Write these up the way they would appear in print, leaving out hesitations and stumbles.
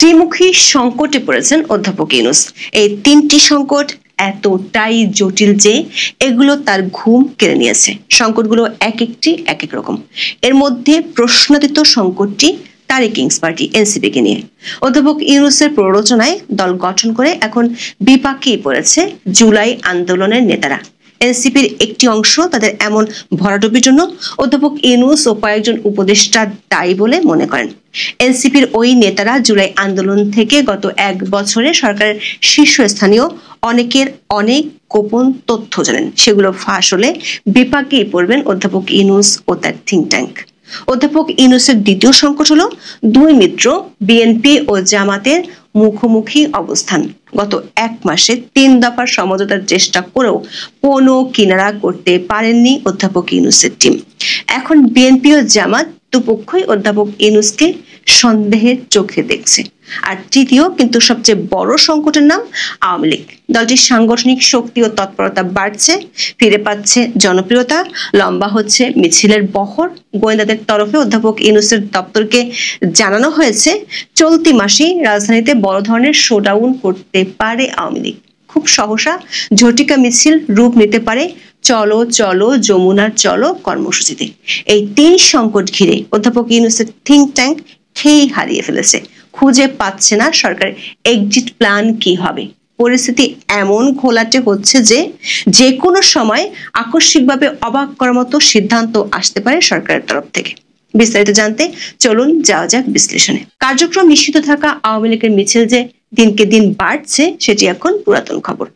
ত্রিমুখী সংকটে পড়েছেন অধ্যাপক ইউনূস। এই তিনটি সংকট এতটাই জটিল যে এগুলো তার ঘুম কেড়ে নিয়েছে। সংকটগুলো এক একটি এক এক রকম। এর মধ্যে প্রশ্নাতীত সংকটটি তারেক কিংস পার্টি এনসিপিকে নিয়ে। অধ্যাপক ইউনূসের প্ররোচনায় দল গঠন করে এখন বিপাকেই পড়েছে জুলাই আন্দোলনের নেতারা। এনসিপির একটি অংশ তাদের এমন ভরাডুবির জন্য অধ্যাপক ইউনূস ও কয়েকজন উপদেষ্টা দায়ী বলে মনে করেন। এনসিপির ওই নেতারা জুলাই আন্দোলন থেকে গত এক বছরে সরকারের শীর্ষস্থানীয় অনেকের অনেক গোপন তথ্য জানেন। সেগুলো ফাঁস হলে বিপাকেই পড়বেন অধ্যাপক ইউনূস ও তার থিঙ্ক ট্যাঙ্ক। অধ্যাপক ইউনূসের দ্বিতীয় সংকট হলো দুই মিত্র বিএনপি ও জামাতের মুখোমুখি অবস্থান। গত এক মাসে 3 দফার সমঝোতার চেষ্টা করেও কোনো কিনারা করতে পারেননি অধ্যাপক ইউনূসের টিম। এখন বিএনপি ও জামাত দুপক্ষই অধ্যাপক ইউনূসকে সন্দেহের চোখে দেখছে। আর তৃতীয় কিন্তু সবচেয়ে বড় সংকটের নাম আওয়ামী লীগ। দলটির সাংগঠনিক শক্তি ও তৎপরতা বাড়ছে, ফিরে পাচ্ছে জনপ্রিয়তা, লম্বা হচ্ছে মিছিলের বহর। গোয়েন্দাদের তরফে অধ্যাপক ইউনূসের দপ্তরকে জানানো হয়েছে চলতি মাসেই রাজধানীতে বড় ধরনের শোডাউন করতে পারে আওয়ামী লীগ। খুব সহসা ঝটিকা মিছিল রূপ নিতে পারে চলো চলো যমুনার চলো কর্মসূচিতে। এই 3 সংকট ঘিরে অধ্যাপক ইউনূসের থিঙ্ক ট্যাঙ্ক খেই হারিয়ে ফেলেছে। খুঁজে পাচ্ছে না সরকারের এক্সিট প্ল্যান কি হবে। পরিস্থিতি এমন ঘোলাটে হচ্ছে যে কোনো সময় আকস্মিকভাবে অবাক করার মতো সিদ্ধান্ত আসতে পারে সরকারের তরফ থেকে। বিস্তারিত জানতে চলুন যাওয়া যাক বিশ্লেষণে। কার্যক্রম নিষিদ্ধ থাকা আওয়ামী লীগের মিছিল যে দিনকে দিন বাড়ছে সেটি এখন পুরাতন খবর।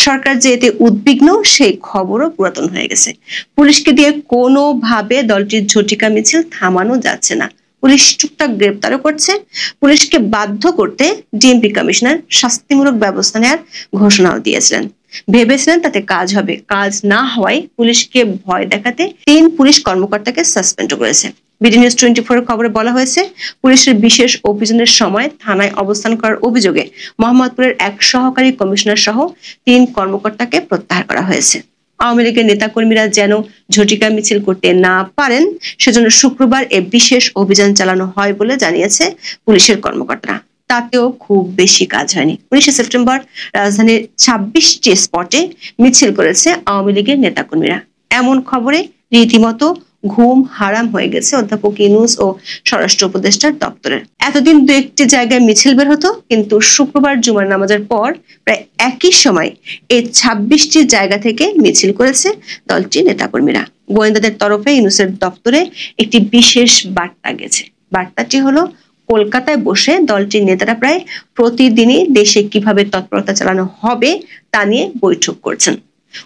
সরকার যে এতে উদ্বিগ্ন সেই খবরও পুরাতন হয়ে গেছে। পুলিশকে দিয়ে কোনোভাবে দলটির ঝটিকা মিছিল থামানো যাচ্ছে না। পুলিশ টুকটাক গ্রেপ্তারও করছে। পুলিশকে বাধ্য করতে ডিএমপি কমিশনার শাস্তিমূলক ব্যবস্থা নেওয়ার ঘোষণাও দিয়েছিলেন। ভেবেছিলেন তাতে কাজ হবে। কাজ না হওয়ায় পুলিশকে ভয় দেখাতে 3 পুলিশ কর্মকর্তাকে সাসপেন্ড করেছে। বিডি নিউজ 24 এর খবরে বলা হয়েছে পুলিশের বিশেষ অভিযানের সময় থানায় অবস্থান করার অভিযোগে মোহাম্মদপুরের এক সহকারী কমিশনার সহ 3 কর্মকর্তাকে প্রত্যাহার করা হয়েছে। আওয়ামী লীগের নেতাকর্মীরা যেন ঝটিকা মিছিল করতে না পারেন সেজন্য শুক্রবার এ বিশেষ অভিযান চালানো হয় বলে জানিয়েছে পুলিশের কর্মকর্তারা। তাতেও খুব বেশি কাজ হয়নি। 19 সেপ্টেম্বর রাজধানীর 26টি স্পটে মিছিল করেছে আওয়ামী লীগের নেতাকর্মীরা। এমন খবরে রীতিমতো ঘুম হারাম হয়ে গেছে অধ্যাপক ইউনূস ও স্বরাষ্ট্র উপদেষ্টার দপ্তরের। এতদিন 2-1টি জায়গায় মিছিল বের হতো, কিন্তু শুক্রবার জুমার নামাজের পর প্রায় একই সময় এই 26টি জায়গা থেকে মিছিল করেছে দলটির নেতাকর্মীরা। গোয়েন্দাদের তরফে ইউনূসের দপ্তরে একটি বিশেষ বার্তা গেছে। বার্তাটি হলো কলকাতায় বসে দলটির নেতারা প্রায় প্রতিদিনই দেশে কিভাবে তৎপরতা চালানো হবে তা নিয়ে বৈঠক করছেন।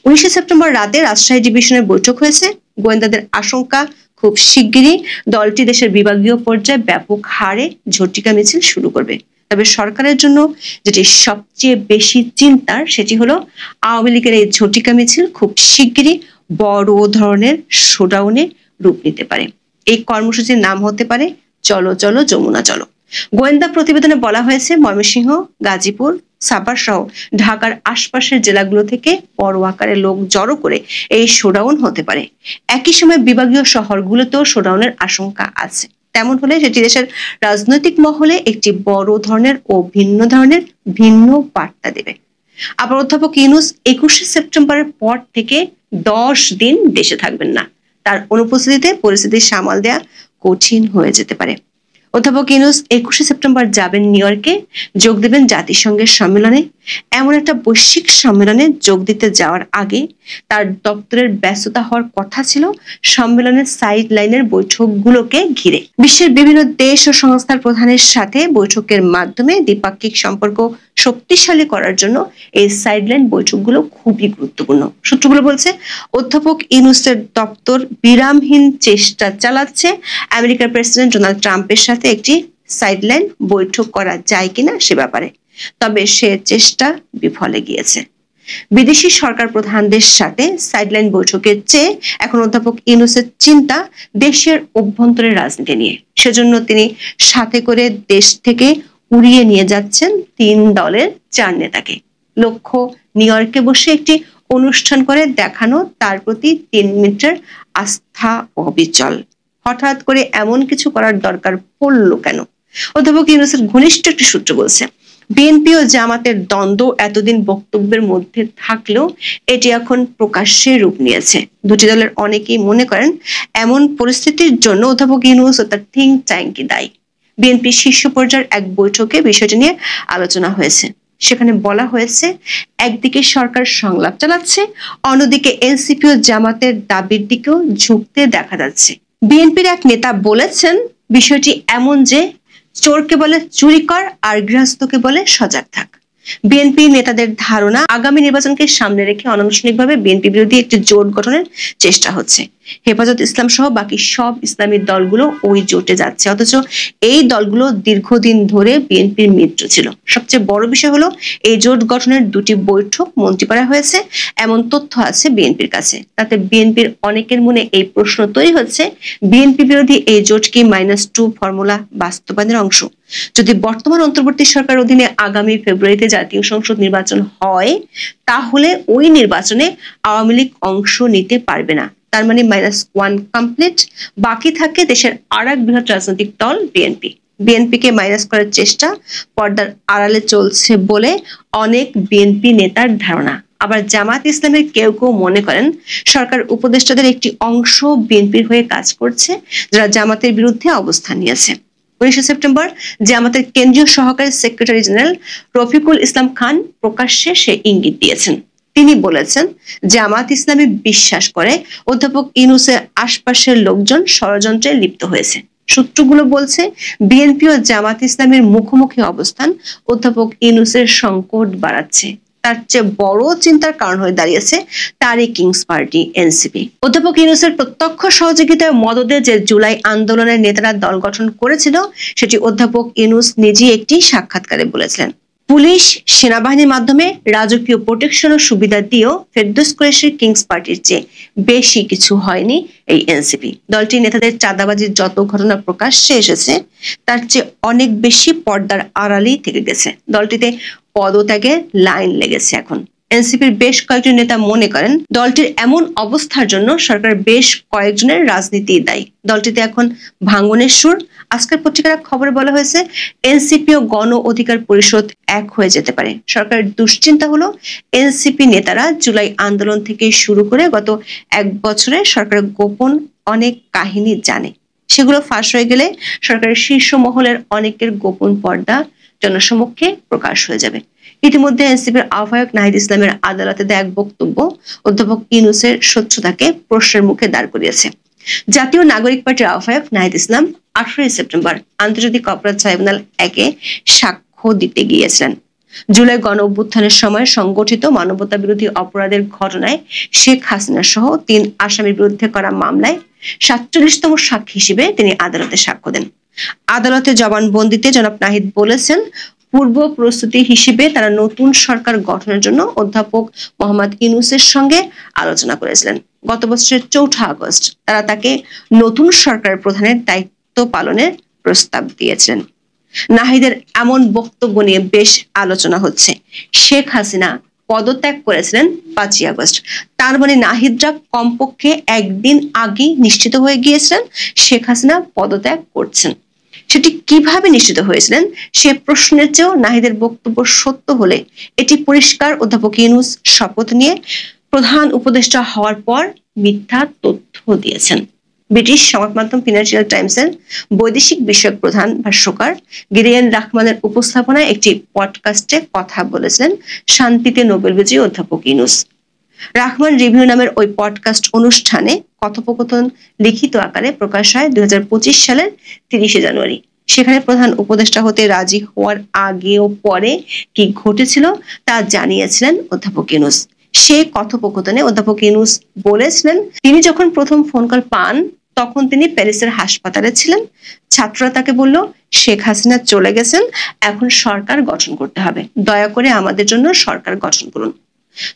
19 সেপ্টেম্বর রাতে রাজশাহী ডিভিশনের বৈঠক হয়েছে। গোয়েন্দাদের আশঙ্কা খুব শিগগিরই দলটি দেশের বিভাগীয় পর্যায়ে ব্যাপক হারে ঝটিকা মিছিল শুরু করবে। তবে সরকারের জন্য যেটি সবচেয়ে বেশি চিন্তার সেটি হলো আওয়ামী লীগের এই ঝটিকা মিছিল খুব শিগগিরই বড় ধরনের শোডাউনে রূপ নিতে পারে। এই কর্মসূচির নাম হতে পারে চলো চলো যমুনা চলো। গোয়েন্দা প্রতিবেদনে বলা হয়েছে ময়মনসিংহ, গাজীপুর, সাভার সহ ঢাকার আশপাশের জেলাগুলো থেকে বড় আকারে লোক জড়ো করে এই শোডাউন হতে পারে। একই সময় বিভাগীয় শহরগুলোতেও শোডাউনের আশঙ্কা আছে। তেমন হলে সেটি দেশের রাজনৈতিক মহলে একটি বড় ধরনের ও ভিন্ন ধরনের ভিন্ন বার্তা দেবে। আবার অধ্যাপক ইউনূস 21 সেপ্টেম্বরের পর থেকে 10 দিন দেশে থাকবেন না। তার অনুপস্থিতিতে পরিস্থিতি সামাল দেয়া কঠিন হয়ে যেতে পারে। অধ্যাপক ইউনূস 21 সেপ্টেম্বর যাবেন নিউ ইয়র্কে, যোগ দেবেন জাতিসংঘের সম্মেলনে। এমন একটা বৈশ্বিক সম্মেলনে যোগ দিতে যাওয়ার আগে তার দপ্তরের ব্যস্ততা হওয়ার কথা ছিল সম্মেলনের সাইড লাইনের বৈঠকগুলোকে ঘিরে। বিশ্বের বিভিন্ন দেশ ও সংস্থার প্রধানের সাথে বৈঠকের মাধ্যমে দ্বিপাক্ষিক সম্পর্ক শক্তিশালী করার জন্য এই সাইডলাইন বৈঠকগুলো খুবই গুরুত্বপূর্ণ। সূত্রগুলো বলছে অধ্যাপক ইউনূসের দপ্তর বিরামহীন চেষ্টা চালাচ্ছে আমেরিকার প্রেসিডেন্ট ডোনাল্ড ট্রাম্পের সাথে একটি সাইডলাইন বৈঠক করা যায় কিনা সে ব্যাপারে। তবে সে চেষ্টা বিফলে গিয়েছে। বিদেশি সরকার প্রধানদের সাথে সাইডলাইন বৈঠকের চেয়ে এখন অধ্যাপক ইউনূসের চিন্তা দেশের অভ্যন্তরের রাজনীতি নিয়ে। সেজন্য তিনি সাথে করে দেশ থেকে উড়িয়ে নিয়ে যাচ্ছেন 3 দলের 4 নেতাকে। লক্ষ্য নিউ ইয়র্কে বসে একটি অনুষ্ঠান করে দেখানো তার প্রতি 3 মিনিটের আস্থা অবিচল। হঠাৎ করে এমন কিছু করার দরকার পড়ল কেন? অধ্যাপক ইউনূসের ঘনিষ্ঠ একটি সূত্র বলছে, বিএনপি ও জামাতের দ্বন্দ্ব এতদিন বক্তব্যের মধ্যে থাকলেও এটি এখন প্রকাশ্যে রূপ নিয়েছে। দুটি দলের অনেকেই মনে করেন এমন পরিস্থিতির জন্য অধ্যাপক ইউনূস ও তার থিঙ্ক ট্যাঙ্কই দায়ী। বিএনপির শীর্ষ পর্যায়ের এক বৈঠকে বিষয়টি নিয়ে আলোচনা হয়েছে। সেখানে বলা হয়েছে, একদিকে সরকার সংলাপ চালাচ্ছে, অন্যদিকে এনসিপি ও জামাতের দাবির দিকেও ঝুঁকতে দেখা যাচ্ছে। বিএনপির এক নেতা বলেছেন, বিষয়টি এমন যে চোরকে বলে চুরি কর আর গৃহস্থকে বলে সজাগ থাক। বিএনপি নেতাদের ধারণা, আগামী নির্বাচনকে সামনে রেখে অনানুষ্ঠানিকভাবে বিএনপি বিরোধী একটি জোট গঠনের চেষ্টা হচ্ছে। হেফাজত ইসলাম সহ বাকি সব ইসলামী দলগুলো ওই জোটে যাচ্ছে, অথচ এই দলগুলো দীর্ঘদিন ধরে বিএনপির মিত্র ছিল। সবচেয়ে বড় বিষয় হলো, এই জোট গঠনের দুটি বৈঠক মন্ত্রীপাড়া হয়েছে এমন তথ্য আছে বিএনপির কাছে। তাতে বিএনপির অনেকের মনে এই প্রশ্ন তৈরি হচ্ছে, বিএনপি বিরোধী এই জোট কি -2 ফর্মুলা বাস্তবায়নের অংশ? যদি বর্তমান অন্তর্বর্তী সরকার অধীনে আগামী ফেব্রুয়ারিতে জাতীয় সংসদ নির্বাচন হয়, তাহলে ওই নির্বাচনে আওয়ামী লীগ অংশ নিতে পারবে না। তার মানে -1 কমপ্লিট। বাকি থাকে দেশের আরেক বৃহৎ রাজনৈতিক দল বিএনপি। বিএনপিকে মাইনাস করার চেষ্টা পর্দার আড়ালে চলছে বলে অনেক বিএনপি নেতার ধারণা। আবার জামাত ইসলামের কেউ কেউ মনে করেন, সরকার উপদেষ্টাদের একটি অংশ বিএনপির হয়ে কাজ করছে, যারা জামাতের বিরুদ্ধে অবস্থান নিয়েছে। 19 সেপ্টেম্বর জামাতের কেন্দ্রীয় সহকারী সেক্রেটারি জেনারেল রফিকুল ইসলাম খান প্রকাশ্যে সে ইঙ্গিত দিয়েছেন। তিনি বলেছেন, জামাত ইসলামী বিশ্বাস করে অধ্যাপক ইউনূসের আশপাশের লোকজন ষড়যন্ত্রে লিপ্ত হয়েছে। সূত্রগুলো বলছে, বিএনপি ও জামাত ইসলামের মুখোমুখি অবস্থান অধ্যাপক ইউনূসের সংকট বাড়াচ্ছে। তার চেয়ে বড় চিন্তার কারণ হয়ে দাঁড়িয়েছে তারই কিংস পার্টি এনসিপি। অধ্যাপক ইউনূসের প্রত্যক্ষ সহযোগিতায় মদদে যে জুলাই আন্দোলনের নেতারা দল গঠন করেছিল, সেটি অধ্যাপক ইউনূস নিজেই একটি সাক্ষাৎকারে বলেছিলেন। পুলিশ সেনাবাহিনীর মাধ্যমে রাজকীয় প্রোটেকশন ও সুবিধা দিয়েও ফেরদৌস কুরেশির কিংস পার্টির চেয়ে বেশি কিছু হয়নি এই এনসিপি। দলটির নেতাদের চাঁদাবাজির যত ঘটনা প্রকাশ্যে এসেছে, তার চেয়ে অনেক বেশি পর্দার আড়ালেই থেকে গেছে। দলটিতে পদত্যাগের লাইন লেগেছে এখন। এনসিপির বেশ কয়েকজন নেতা মনে করেন, দলটির এমন অবস্থার জন্য সরকার বেশ কয়েকজনের রাজনীতি দায়ী। দলটিতে এখন ভাঙনের সুর। আজকের পত্রিকার খবরে বলা হয়েছে, এনসিপি ও গণ অধিকার পরিষদ এক হয়ে যেতে পারে। সরকারের দুশ্চিন্তা হলো, এনসিপি নেতারা জুলাই আন্দোলন থেকে শুরু করে গত 1 বছরে সরকারের গোপন অনেক কাহিনী জানে। সেগুলো ফাঁস হয়ে গেলে সরকারের শীর্ষ মহলের অনেকের গোপন পর্দা জনসমক্ষে প্রকাশ হয়ে যাবে। ইতিমধ্যে এনসিপির আহ্বায়ক নাহিদ ইসলামের আদালতে দেয়া এক বক্তব্য অধ্যাপক ইউনূসের স্বচ্ছতাকে প্রশ্নের মুখে দাঁড় করিয়েছে। জাতীয় নাগরিক পার্টির আহ্বায়ক নাহিদ ইসলাম 18 সেপ্টেম্বর আন্তর্জাতিক অপরাধ ট্রাইব্যুনাল 1-এ সাক্ষ্য দিতে গিয়েছিলেন। জুলাই গণ অভ্যুত্থানের সময় সংগঠিত মানবতা বিরোধী অপরাধের ঘটনায় শেখ হাসিনা সহ 3 আসামির বিরুদ্ধে করা মামলায় 47তম সাক্ষী হিসেবে তিনি আদালতে সাক্ষ্য দেন। আদালতে জবানবন্দিতে জনাব নাহিদ বলেছেন, পূর্ব প্রস্তুতি হিসেবে তারা নতুন সরকার গঠনের জন্য অধ্যাপক মোহাম্মদ ইউনূসের সঙ্গে আলোচনা করেছিলেন। গত বছরের 4 আগস্ট তারা তাকে নতুন সরকার প্রধানের দায়িত্ব পালনের প্রস্তাব দিয়েছিলেন। নাহিদের এমন বক্তব্য নিয়ে বেশ আলোচনা হচ্ছে। শেখ হাসিনা পদত্যাগ করেছিলেন 5 আগস্ট। তার মানে নাহিদরা কমপক্ষে একদিন আগে নিশ্চিত হয়ে গিয়েছিলেন শেখ হাসিনা পদত্যাগ করছেন। সেটি কিভাবে নিশ্চিত হয়েছিলেন সে প্রশ্নের চেয়েও নাহিদের বক্তব্য সত্য হলে এটি পরিষ্কার, অধ্যাপক ইউনূস শপথ নিয়ে প্রধান উপদেষ্টা হওয়ার পর মিথ্যা তথ্য দিয়েছেন। ব্রিটিশ সংবাদ মাধ্যম ফিনান্সিয়াল টাইমসের বৈদেশিক বিষয়ক প্রধান ভাষ্যকার গিরিয়ান রাহমানের উপস্থাপনায় একটি পডকাস্টে কথা বলেছিলেন শান্তিতে নোবেল বিজয়ী অধ্যাপক ইউনূস। রাহমান রিভিউ নামের ওই পডকাস্ট অনুষ্ঠানে কথোপকথন লিখিত আকারে প্রকাশ হয় 2025 সালের 30 জানুয়ারি। সেখানে প্রধান উপদেষ্টা হতে রাজি হওয়ার আগে ও পরে কি ঘটেছিল তা জানিয়েছিলেন অধ্যাপক ইউনূস। সেই কথোপকথনে অধ্যাপক ইউনূস বলেছিলেন, তিনি যখন প্রথম ফোন কল পান তখন তিনি প্যারিসের হাসপাতালে ছিলেন। ছাত্ররা তাকে বলল, শেখ হাসিনা চলে গেছেন, এখন সরকার গঠন করতে হবে, দয়া করে আমাদের জন্য সরকার গঠন করুন।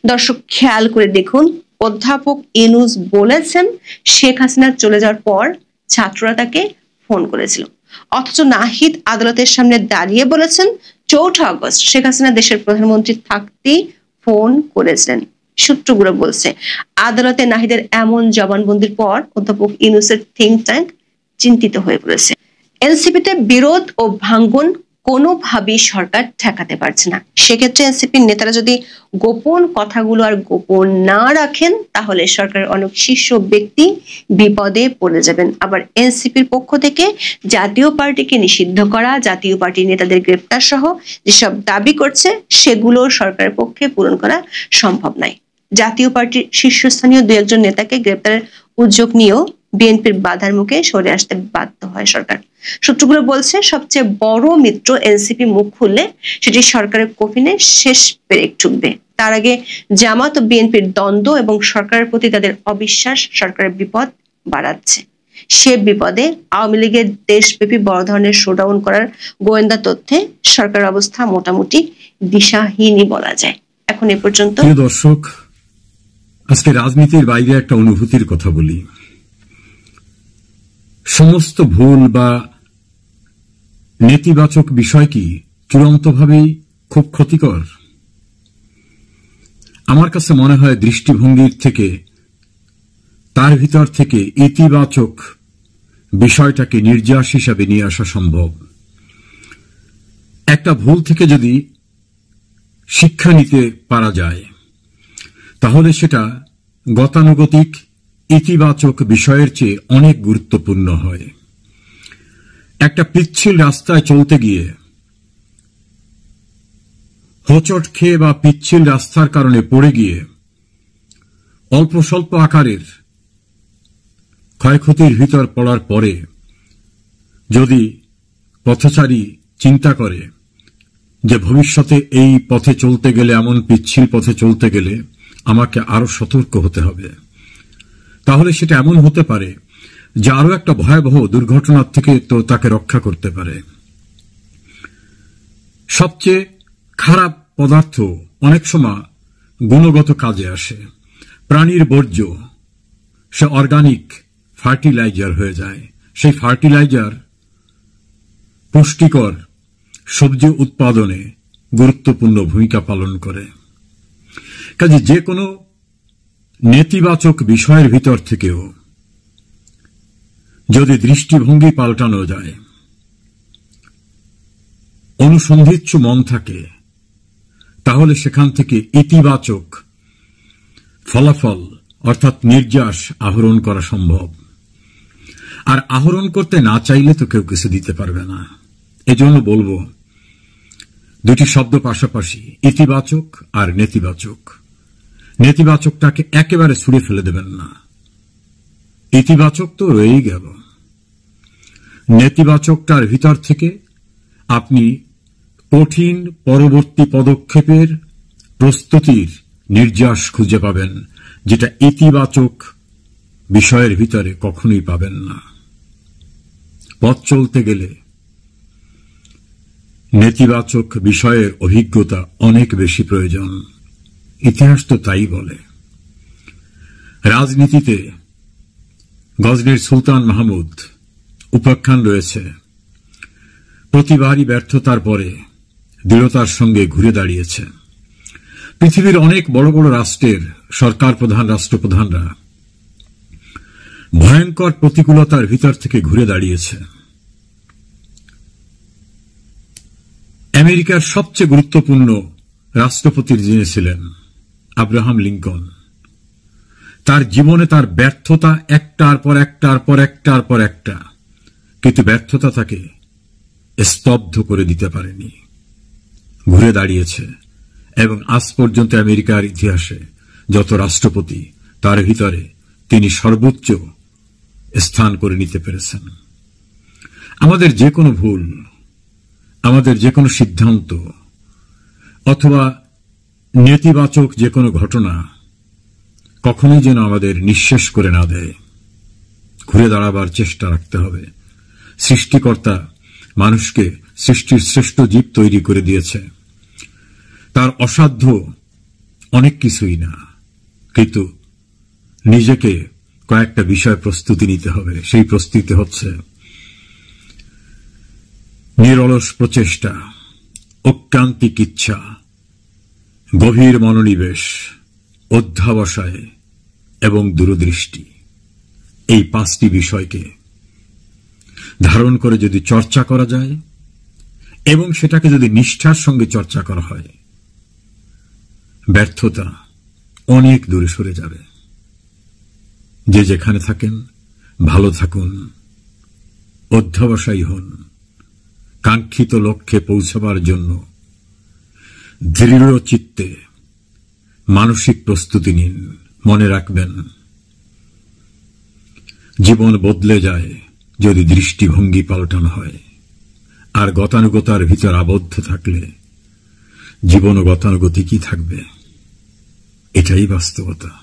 দর্শক খেয়াল করে দেখুন, অধ্যাপক ইউনূস বলেছেন শেখ হাসিনা চলে যাওয়ার পর ছাত্ররা তাকে ফোন করেছিল, অথচ নাহিদ আদালতের সামনে দাঁড়িয়ে বলেছেন 4 আগস্ট শেখ হাসিনা দেশের প্রধানমন্ত্রী থাকতেই ফোন করেছিলেন। সূত্রগুলো বলছে, আদালতে নাহিদের এমন জবানবন্দির পর অধ্যাপক ইউনূসের থিঙ্ক ট্যাঙ্ক চিন্তিত হয়ে পড়েছে। এনসিপিতে বিরোধ ও ভাঙ্গন কোনোভাবেই সরকার ঠেকাতে পারছে না। সেক্ষেত্রে এনসিপির নেতারা যদি গোপন কথাগুলো আর গোপন না রাখেন, তাহলে সরকারের অনেক শীর্ষ ব্যক্তি বিপদে পড়ে যাবেন। আবার এনসিপির পক্ষ থেকে জাতীয় পার্টিকে নিষিদ্ধ করা, জাতীয় পার্টির নেতাদের গ্রেপ্তার সহ যেসব দাবি করছে, সেগুলো সরকারের পক্ষে পূরণ করা সম্ভব নয়। জাতীয় পার্টির শীর্ষস্থানীয় দু একজন নেতাকে গ্রেপ্তারের উদ্যোগ নিয়েও বিএনপির বাধার মুখে সরে আসতে বাধ্য হয় সরকার। সূত্রগুলো বলছে, সবচেয়ে বড় মিত্র এনসিপি মুখ খুললে সেটি সরকারের কফিনে শেষ পেরেক ঠুকবে। তার আগে জামাত ও বিএনপির দ্বন্দ্ব এবং সরকারের প্রতি তাদের অবিশ্বাস সরকারের বিপদ বাড়াচ্ছে। সে বিপদে আওয়ামী লীগের দেশব্যাপী বড় ধরনের শোডাউন করার গোয়েন্দা তথ্যে সরকারের অবস্থা মোটামুটি দিশাহীনই বলা যায়। এখন এ পর্যন্ত। দর্শক, আজকে রাজনীতির বাইরে একটা অনুভূতির কথা বলি। সমস্ত ভুল বা নেতিবাচক বিষয় কি চূড়ান্তভাবেই খুব ক্ষতিকর? আমার কাছে মনে হয় দৃষ্টিভঙ্গির থেকে, তার ভিতর থেকে ইতিবাচক বিষয়টাকে নির্যাস হিসাবে নিয়ে আসা সম্ভব। একটা ভুল থেকে যদি শিক্ষা নিতে পারা যায়, তাহলে সেটা গতানুগতিক ইতিবাচক বিষয়ের চেয়ে অনেক গুরুত্বপূর্ণ হয়। একটা পিচ্ছিল রাস্তায় চলতে গিয়ে হোঁচট খেয়ে বা পিচ্ছিল রাস্তার কারণে পড়ে গিয়ে অল্প স্বল্প আকারের ক্ষয়ক্ষতির ভিতর পড়ার পরে যদি পথচারী চিন্তা করে যে ভবিষ্যতে এই পথে চলতে গেলে, এমন পিচ্ছিল পথে চলতে গেলে আমাকে আরো সতর্ক হতে হবে, তাহলে সেটা এমন হতে পারে যে আরো একটা ভয়াবহ দুর্ঘটনার থেকে তো তাকে রক্ষা করতে পারে। সবচেয়ে খারাপ পদার্থ অনেক সময় গুণগত কাজে আসে। প্রাণীর বর্জ্য সে অর্গানিক ফার্টিলাইজার হয়ে যায়। সেই ফার্টিলাইজার পুষ্টিকর সবজি উৎপাদনে গুরুত্বপূর্ণ ভূমিকা পালন করে। কাজে যে কোনো নেতিবাচক বিষয়ের ভিতর থেকেও যদি দৃষ্টিভঙ্গি পাল্টানো যায়, অনুসন্ধিৎসু মন থাকে, তাহলে সেখান থেকে ইতিবাচক ফলাফল অর্থাৎ নির্যাস আহরণ করা সম্ভব। আর আহরণ করতে না চাইলে তো কেউ কিছু দিতে পারবে না। এজন্য বলবো, দুটি শব্দ পাশাপাশি, ইতিবাচক আর নেতিবাচক। নেতিবাচকটাকে একেবারে ছুড়ে ফেলে দেবেন না, ইতিবাচক তো রয়েই গেল। নেতিবাচকটার ভিতর থেকে আপনি কঠিন পরবর্তী পদক্ষেপের প্রস্তুতির নির্যাস খুঁজে পাবেন, যেটা ইতিবাচক বিষয়ের ভিতরে কখনোই পাবেন না। পথ চলতে গেলে নেতিবাচক বিষয়ের অভিজ্ঞতা অনেক বেশি প্রয়োজন। ইতিহাস তো তাই বলে। রাজনীতিতে গজনির সুলতান মাহমুদ উপাখ্যান রয়েছে, প্রতিবারই ব্যর্থতার পরে দৃঢ়তার সঙ্গে ঘুরে দাঁড়িয়েছে। পৃথিবীর অনেক বড় বড় রাষ্ট্রের সরকার প্রধান, রাষ্ট্রপ্রধানরা ভয়ঙ্কর প্রতিকূলতার ভিতর থেকে ঘুরে দাঁড়িয়েছে। আমেরিকার সবচেয়ে গুরুত্বপূর্ণ রাষ্ট্রপতির যিনি ছিলেন আব্রাহাম লিঙ্কন, তার জীবনে তার ব্যর্থতা একটার পর একটার পর একটার পর একটা, কিন্তু ব্যর্থতা তাকে স্তব্ধ করে দিতে পারেনি, ঘুরে দাঁড়িয়েছে। এবং আজ পর্যন্ত আমেরিকার ইতিহাসে যত রাষ্ট্রপতি, তার ভিতরে তিনি সর্বোচ্চ স্থান করে নিতে পেরেছেন। আমাদের যে কোনো ভুল, আমাদের যে কোনো সিদ্ধান্ত অথবা নেতিবাচক যে কোনো ঘটনা কখনোই যেন আমাদের নিঃশেষ করে না দেয়। ঘুরে দাঁড়াবার চেষ্টা রাখতে হবে। সৃষ্টিকর্তা মানুষকে সৃষ্টির শ্রেষ্ঠ জীব তৈরি করে দিয়েছে। তার অসাধ্য অনেক কিছুই না, কিন্তু নিজেকে কয়েকটা বিষয় প্রস্তুতি নিতে হবে। সেই প্রস্তুতি হচ্ছে নিরলস প্রচেষ্টা, ঐকান্তিক ইচ্ছা, গভীর মনোনিবেশ, অধ্যবসায় এবং দূরদৃষ্টি। এই পাঁচটি বিষয়কে ধারণ করে যদি চর্চা করা যায় এবং সেটাকে যদি নিষ্ঠার সঙ্গে চর্চা করা হয়, ব্যর্থতা অনেক দূরে সরে যাবে। যে যেখানে থাকেন ভালো থাকুন, অধ্যবসায়ী হন, কাঙ্ক্ষিত লক্ষ্যে পৌঁছাবার জন্য দৃঢ় চিত্তে মানসিক প্রস্তুতি নিন। মনে রাখবেন, জীবন বদলে যায় যদি দৃষ্টিভঙ্গি পাল্টানো হয়, আর গতানুগতার ভিতর আবদ্ধ থাকলে জীবন গতানুগতিকই থাকবে। এটাই বাস্তবতা।